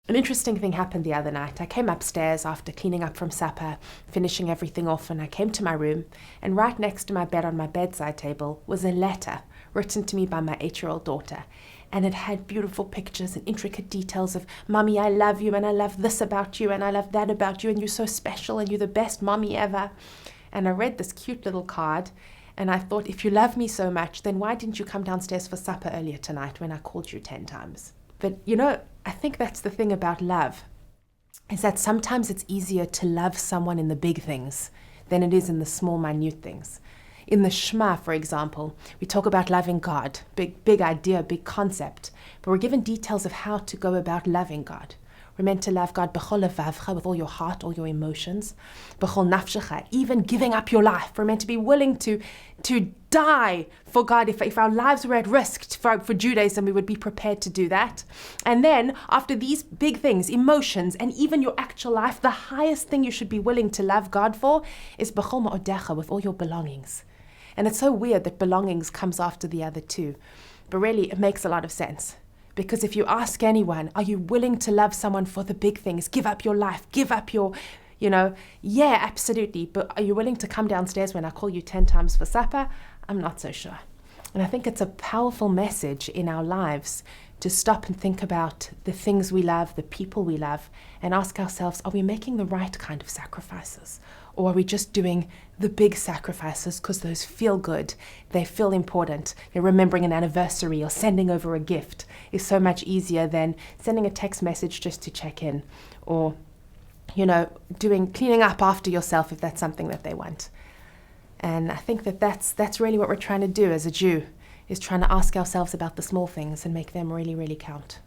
An interesting thing happened the other night. I came upstairs after cleaning up from supper, finishing everything off, and I came to my room, and right next to my bed on my bedside table was a letter written to me by my 8-year-old daughter. And it had beautiful pictures and intricate details of, "Mommy, I love you, and I love this about you, and I love that about you, and you're so special, and you're the best mommy ever." And I read this cute little card, and I thought, if you love me so much, then why didn't you come downstairs for supper earlier tonight when I called you 10 times? But I think that's the thing about love, is that sometimes it's easier to love someone in the big things than it is in the small, minute things. In the Shema, for example, we talk about loving God, big idea, big concept, but we're given details of how to go about loving God. We're meant to love God b'chol levavcha, with all your heart, all your emotions, b'chol nafshecha, even giving up your life. We're meant to be willing to die for God. If our lives were at risk for Judaism, we would be prepared to do that. And then after these big things, emotions, and even your actual life, the highest thing you should be willing to love God for is b'chol ma'odecha, with all your belongings. And it's so weird that belongings comes after the other two, but really it makes a lot of sense. Because if you ask anyone, are you willing to love someone for the big things? Give up your life, give up your, yeah, absolutely. But are you willing to come downstairs when I call you 10 times for supper? I'm not so sure. And I think it's a powerful message in our lives to stop and think about the things we love, the people we love, and ask ourselves, are we making the right kind of sacrifices? Or are we just doing the big sacrifices because those feel good, they feel important? Remembering an anniversary or sending over a gift is so much easier than sending a text message just to check in, or cleaning up after yourself if that's something that they want. And I think that's really what we're trying to do as a Jew, is trying to ask ourselves about the small things and make them really, really count.